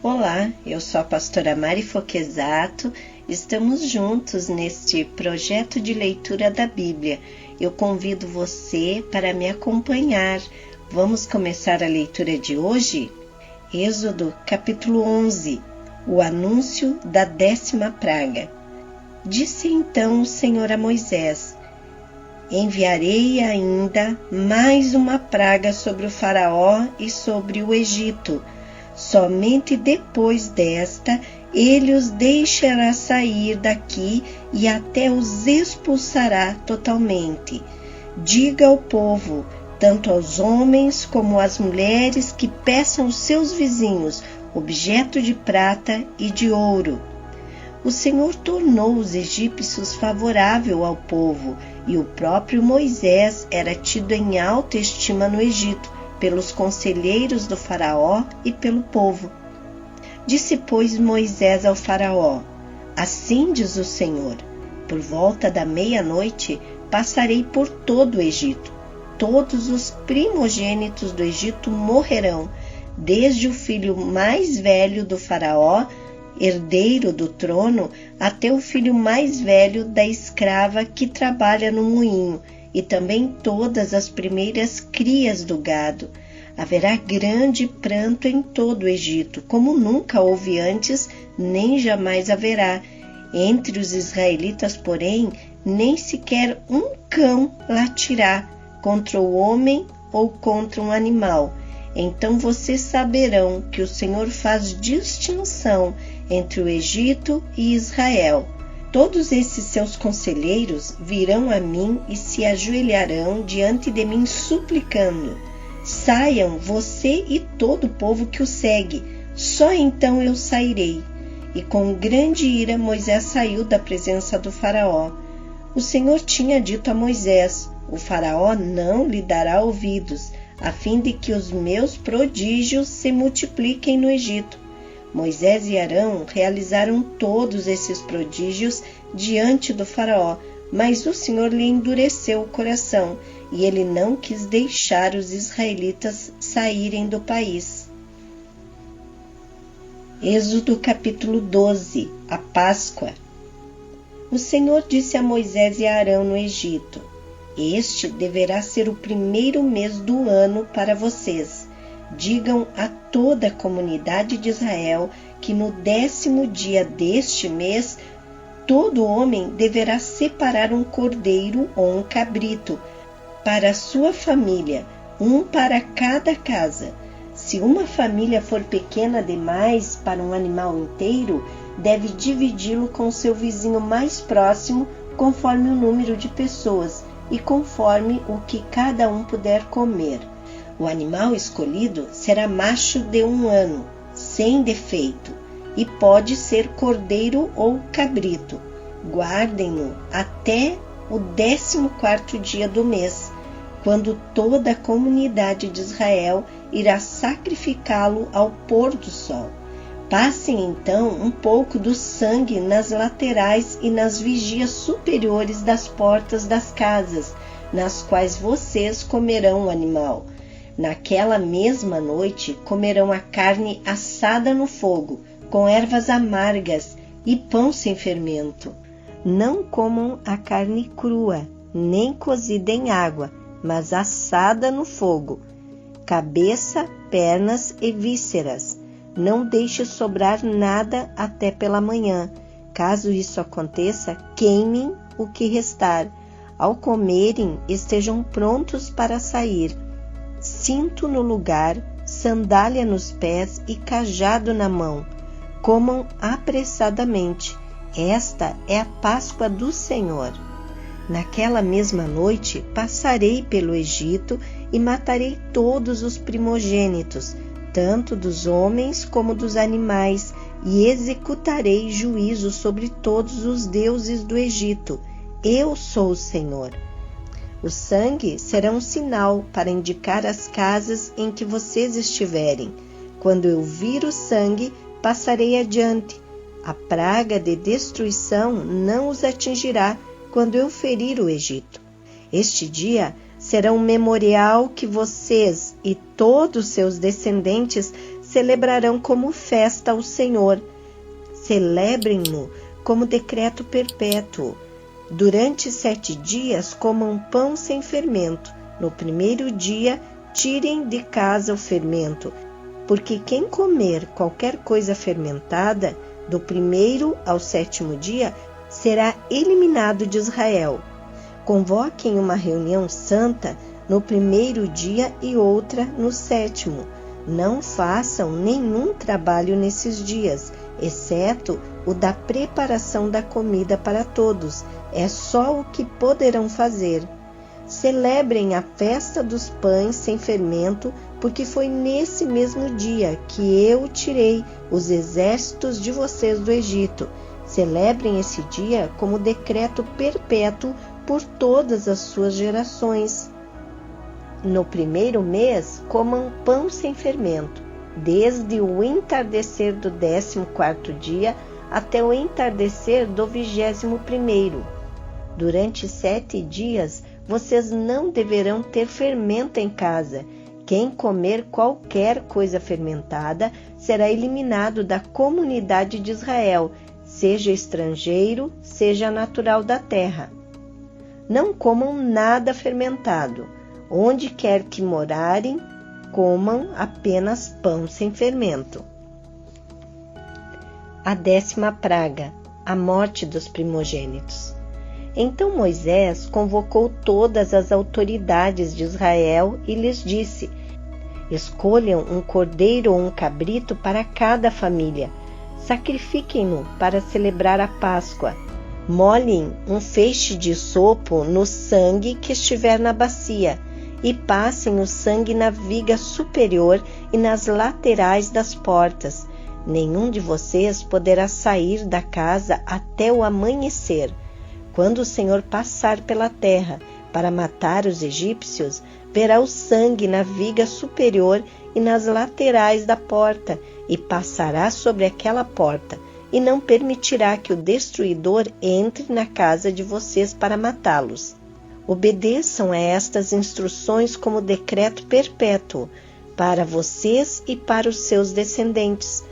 Olá, eu sou a pastora Mari Foquesato, estamos juntos neste projeto de leitura da Bíblia. Eu convido você para me acompanhar. Vamos começar a leitura de hoje? Êxodo capítulo 11, o anúncio da 10ª praga. Disse então o Senhor a Moisés: enviarei ainda mais uma praga sobre o Faraó e sobre o Egito. Somente depois desta, ele os deixará sair daqui e até os expulsará totalmente. Diga ao povo, tanto aos homens como às mulheres, que peçam aos seus vizinhos objeto de prata e de ouro. O Senhor tornou os egípcios favorável ao povo, e o próprio Moisés era tido em alta estima no Egito, pelos conselheiros do Faraó e pelo povo. Disse, pois, Moisés ao Faraó: assim diz o Senhor, por volta da meia-noite passarei por todo o Egito. Todos os primogênitos do Egito morrerão, desde o filho mais velho do Faraó, herdeiro do trono, até o filho mais velho da escrava que trabalha no moinho, e também todas as primeiras crias do gado. Haverá grande pranto em todo o Egito, como nunca houve antes, nem jamais haverá. Entre os israelitas, porém, nem sequer um cão latirá contra o homem ou contra um animal. Então vocês saberão que o Senhor faz distinção entre o Egito e Israel. Todos esses seus conselheiros virão a mim e se ajoelharão diante de mim suplicando: saiam você e todo o povo que o segue, só então eu sairei. E com grande ira Moisés saiu da presença do Faraó. O Senhor tinha dito a Moisés: o Faraó não lhe dará ouvidos, a fim de que os meus prodígios se multipliquem no Egito. Moisés e Arão realizaram todos esses prodígios diante do Faraó, mas o Senhor lhe endureceu o coração, e ele não quis deixar os israelitas saírem do país. Êxodo capítulo 12, a Páscoa. O Senhor disse a Moisés e a Arão no Egito: este deverá ser o primeiro mês do ano para vocês. Digam a toda a comunidade de Israel que no 10º dia deste mês, todo homem deverá separar um cordeiro ou um cabrito para a sua família, um para cada casa. Se uma família for pequena demais para um animal inteiro, deve dividi-lo com seu vizinho mais próximo, conforme o número de pessoas e conforme o que cada um puder comer. O animal escolhido será macho de 1 ano, sem defeito, e pode ser cordeiro ou cabrito. Guardem-no até o 14º dia do mês, quando toda a comunidade de Israel irá sacrificá-lo ao pôr do sol. Passem então um pouco do sangue nas laterais e nas vigias superiores das portas das casas, nas quais vocês comerão o animal. Naquela mesma noite comerão a carne assada no fogo, com ervas amargas e pão sem fermento. Não comam a carne crua, nem cozida em água, mas assada no fogo, cabeça, pernas e vísceras. Não deixe sobrar nada até pela manhã. Caso isso aconteça, queimem o que restar. Ao comerem, estejam prontos para sair. Cinto no lugar, sandália nos pés e cajado na mão. Comam apressadamente. Esta é a Páscoa do Senhor. Naquela mesma noite passarei pelo Egito e matarei todos os primogênitos, tanto dos homens como dos animais, e executarei juízo sobre todos os deuses do Egito. Eu sou o Senhor. O sangue será um sinal para indicar as casas em que vocês estiverem. Quando eu vir o sangue, passarei adiante. A praga de destruição não os atingirá quando eu ferir o Egito. Este dia será um memorial que vocês e todos seus descendentes celebrarão como festa ao Senhor. Celebrem-no como decreto perpétuo. Durante 7 dias comam pão sem fermento. No primeiro dia, tirem de casa o fermento, porque quem comer qualquer coisa fermentada, do 1º ao 7º dia, será eliminado de Israel. Convoquem uma reunião santa no 1º dia e outra no 7º. Não façam nenhum trabalho nesses dias, exceto o da preparação da comida para todos. É só o que poderão fazer. Celebrem a festa dos pães sem fermento, porque foi nesse mesmo dia que eu tirei os exércitos de vocês do Egito. Celebrem esse dia como decreto perpétuo por todas as suas gerações. No 1º mês, comam pão sem fermento, desde o entardecer do 14º dia até o entardecer do 21º. Durante 7 dias, vocês não deverão ter fermento em casa. Quem comer qualquer coisa fermentada será eliminado da comunidade de Israel, seja estrangeiro, seja natural da terra. Não comam nada fermentado. Onde quer que morarem, comam apenas pão sem fermento. A 10ª praga, a morte dos primogênitos. Então Moisés convocou todas as autoridades de Israel e lhes disse: escolham um cordeiro ou um cabrito para cada família. Sacrifiquem-no para celebrar a Páscoa. Molhem um feixe de sopo no sangue que estiver na bacia e passem o sangue na viga superior e nas laterais das portas. Nenhum de vocês poderá sair da casa até o amanhecer. Quando o Senhor passar pela terra para matar os egípcios, verá o sangue na viga superior e nas laterais da porta, e passará sobre aquela porta, e não permitirá que o destruidor entre na casa de vocês para matá-los. Obedeçam a estas instruções como decreto perpétuo, para vocês e para os seus descendentes.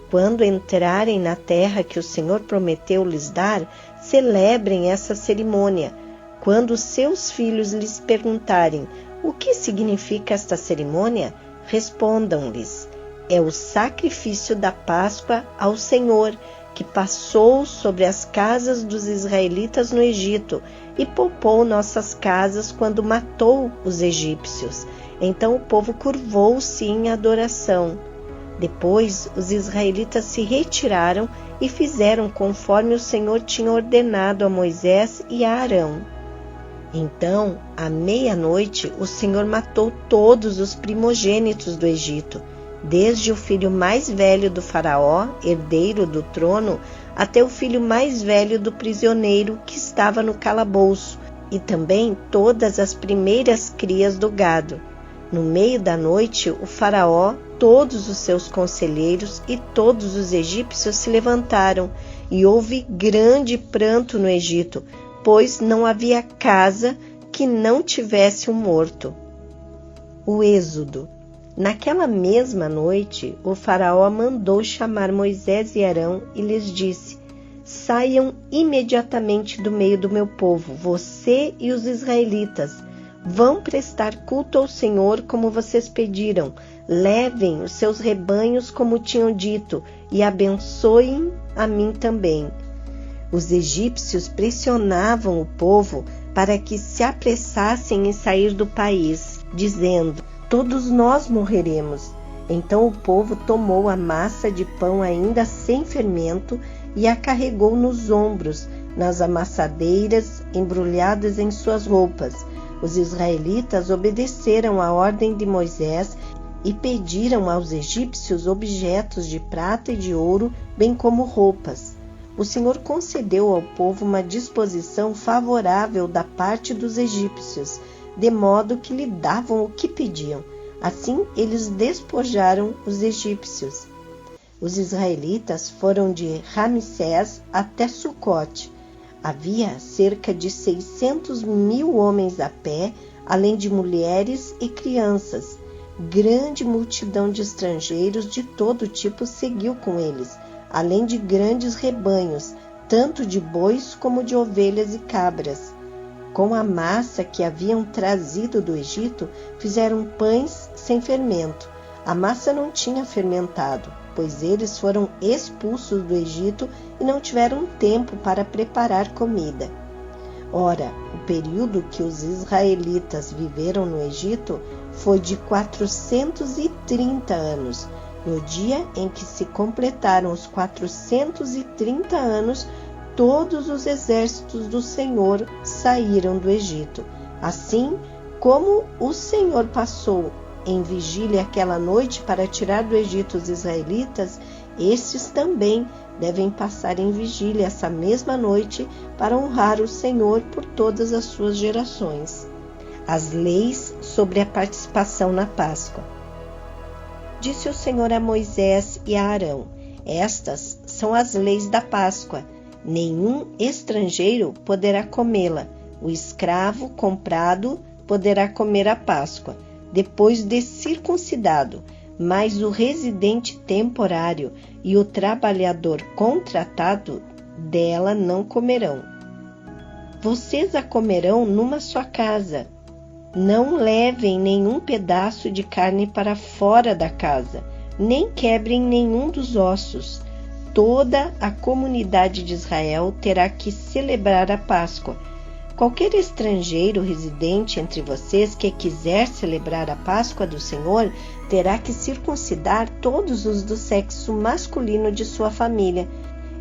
Quando entrarem na terra que o Senhor prometeu lhes dar, celebrem essa cerimônia. Quando seus filhos lhes perguntarem: o que significa esta cerimônia? Respondam-lhes: é o sacrifício da Páscoa ao Senhor, que passou sobre as casas dos israelitas no Egito e poupou nossas casas quando matou os egípcios. Então o povo curvou-se em adoração. Depois os israelitas se retiraram e fizeram conforme o Senhor tinha ordenado a Moisés e a Arão. Então, à meia-noite, o Senhor matou todos os primogênitos do Egito, desde o filho mais velho do faraó, herdeiro do trono, até o filho mais velho do prisioneiro que estava no calabouço, e também todas as primeiras crias do gado. No meio da noite, o faraó, todos os seus conselheiros e todos os egípcios se levantaram, e houve grande pranto no Egito, pois não havia casa que não tivesse um morto. O Êxodo. Naquela mesma noite, o faraó mandou chamar Moisés e Arão e lhes disse: saiam imediatamente do meio do meu povo, você e os israelitas. Vão prestar culto ao Senhor como vocês pediram. Levem os seus rebanhos como tinham dito e abençoem a mim também. Os egípcios pressionavam o povo para que se apressassem em sair do país, dizendo: todos nós morreremos. Então o povo tomou a massa de pão ainda sem fermento e a carregou nos ombros, nas amassadeiras, embrulhadas em suas roupas. Os israelitas obedeceram à ordem de Moisés e pediram aos egípcios objetos de prata e de ouro, bem como roupas. O Senhor concedeu ao povo uma disposição favorável da parte dos egípcios, de modo que lhe davam o que pediam. Assim, eles despojaram os egípcios. Os israelitas foram de Ramsés até Sucote. Havia cerca de 600.000 homens a pé, além de mulheres e crianças. grande multidão de estrangeiros de todo tipo seguiu com eles, além de grandes rebanhos, tanto de bois como de ovelhas e cabras. Com a massa que haviam trazido do Egito, fizeram pães sem fermento. A massa não tinha fermentado, pois eles foram expulsos do Egito e não tiveram tempo para preparar comida. Ora, o período que os israelitas viveram no Egito foi de 430 anos. No dia em que se completaram os 430 anos, todos os exércitos do Senhor saíram do Egito. Assim como o Senhor passou em vigília aquela noite para tirar do Egito os israelitas, estes também devem passar em vigília essa mesma noite para honrar o Senhor por todas as suas gerações. As leis sobre a participação na Páscoa. Disse o Senhor a Moisés e a Arão: estas são as leis da Páscoa. Nenhum estrangeiro poderá comê-la. O escravo comprado poderá comer a Páscoa, depois de circuncidado, mas o residente temporário e o trabalhador contratado dela não comerão. Vocês a comerão numa só casa. Não levem nenhum pedaço de carne para fora da casa, nem quebrem nenhum dos ossos. Toda a comunidade de Israel terá que celebrar a Páscoa. Qualquer estrangeiro residente entre vocês que quiser celebrar a Páscoa do Senhor terá que circuncidar todos os do sexo masculino de sua família.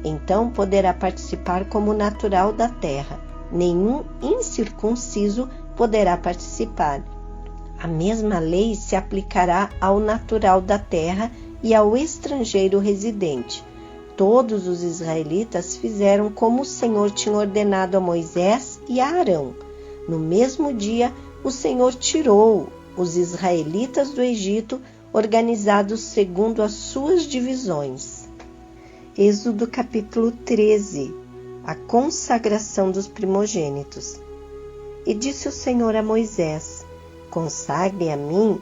Então poderá participar como natural da terra. Nenhum incircunciso poderá participar. A mesma lei se aplicará ao natural da terra e ao estrangeiro residente. Todos os israelitas fizeram como o Senhor tinha ordenado a Moisés e a Arão. No mesmo dia, o Senhor tirou os israelitas do Egito, organizados segundo as suas divisões. Êxodo capítulo 13. A consagração dos primogênitos. E disse o Senhor a Moisés: consagre a mim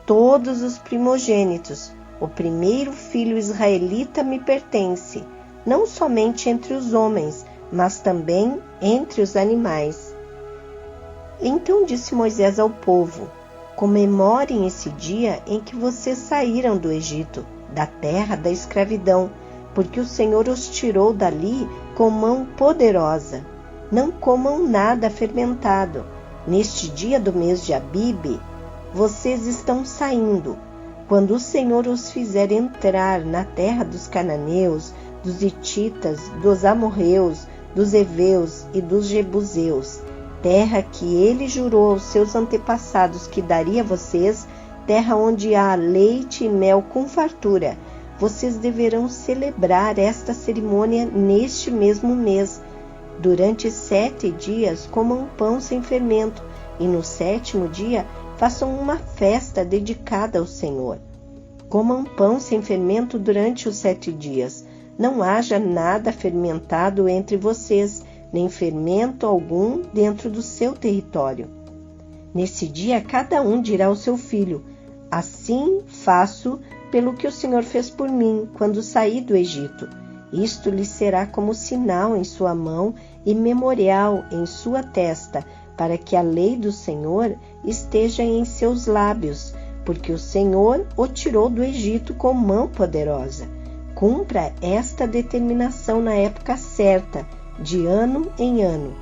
todos os primogênitos. O primeiro filho israelita me pertence, não somente entre os homens, mas também entre os animais. Então disse Moisés ao povo: comemorem esse dia em que vocês saíram do Egito, da terra da escravidão, porque o Senhor os tirou dali com mão poderosa. Não comam nada fermentado. Neste dia do mês de Abibe, vocês estão saindo. Quando o Senhor os fizer entrar na terra dos cananeus, dos hititas, dos amorreus, dos heveus e dos jebuseus, terra que ele jurou aos seus antepassados que daria a vocês, terra onde há leite e mel com fartura, vocês deverão celebrar esta cerimônia neste mesmo mês. Durante 7 dias comam pão sem fermento, e no 7º dia façam uma festa dedicada ao Senhor. Comam pão sem fermento durante os 7 dias. Não haja nada fermentado entre vocês, nem fermento algum dentro do seu território. Nesse dia cada um dirá ao seu filho: assim faço pelo que o Senhor fez por mim quando saí do Egito. Isto lhe será como sinal em sua mão e memorial em sua testa, para que a lei do Senhor esteja em seus lábios, porque o Senhor o tirou do Egito com mão poderosa. Cumpra esta determinação na época certa, de ano em ano.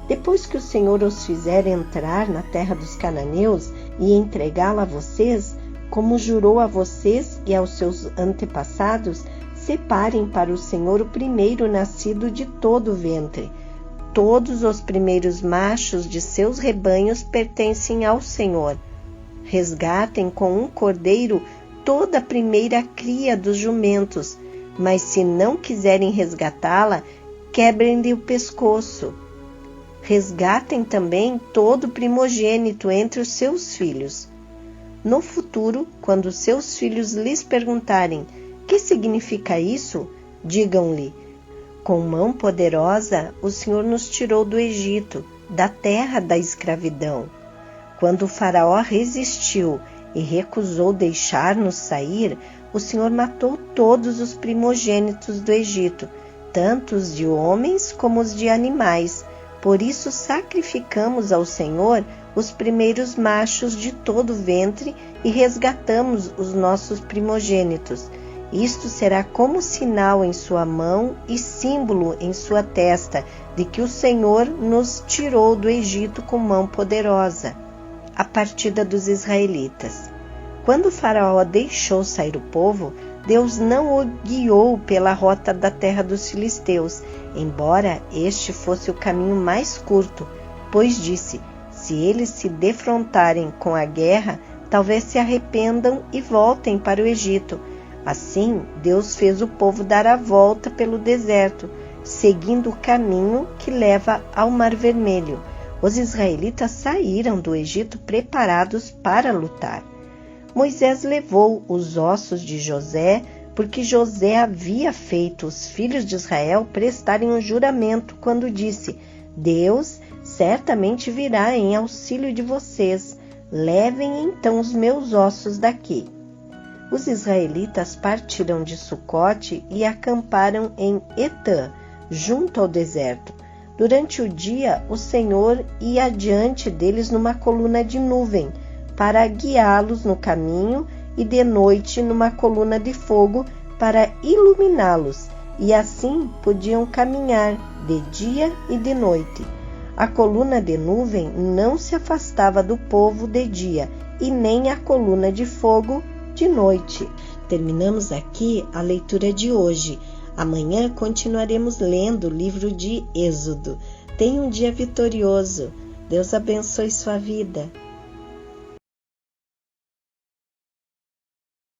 Depois que o Senhor os fizer entrar na terra dos cananeus e entregá-la a vocês, como jurou a vocês e aos seus antepassados, separem para o Senhor o primeiro nascido de todo o ventre. Todos os primeiros machos de seus rebanhos pertencem ao Senhor. Resgatem com um cordeiro toda a primeira cria dos jumentos, mas se não quiserem resgatá-la, quebrem-lhe o pescoço. Resgatem também todo o primogênito entre os seus filhos. No futuro, quando seus filhos lhes perguntarem: que significa isso? Digam-lhe: com mão poderosa o Senhor nos tirou do Egito, da terra da escravidão. Quando o faraó resistiu e recusou deixar-nos sair, o Senhor matou todos os primogênitos do Egito, tanto os de homens como os de animais. Por isso sacrificamos ao Senhor os primeiros machos de todo o ventre e resgatamos os nossos primogênitos. Isto será como sinal em sua mão e símbolo em sua testa, de que o Senhor nos tirou do Egito com mão poderosa. A partida dos israelitas. Quando o faraó deixou sair o povo, Deus não o guiou pela rota da terra dos filisteus, embora este fosse o caminho mais curto, pois disse: se eles se defrontarem com a guerra, talvez se arrependam e voltem para o Egito. Assim, Deus fez o povo dar a volta pelo deserto, seguindo o caminho que leva ao Mar Vermelho. Os israelitas saíram do Egito preparados para lutar. Moisés levou os ossos de José, porque José havia feito os filhos de Israel prestarem um juramento quando disse: Deus certamente virá em auxílio de vocês. Levem então os meus ossos daqui. Os israelitas partiram de Sucote e acamparam em Etã, junto ao deserto. Durante o dia, o Senhor ia adiante deles numa coluna de nuvem, para guiá-los no caminho, e de noite numa coluna de fogo para iluminá-los, e assim podiam caminhar de dia e de noite. A coluna de nuvem não se afastava do povo de dia, e nem a coluna de fogo de noite. Terminamos aqui a leitura de hoje. Amanhã continuaremos lendo o livro de Êxodo. Tenha um dia vitorioso. Deus abençoe sua vida.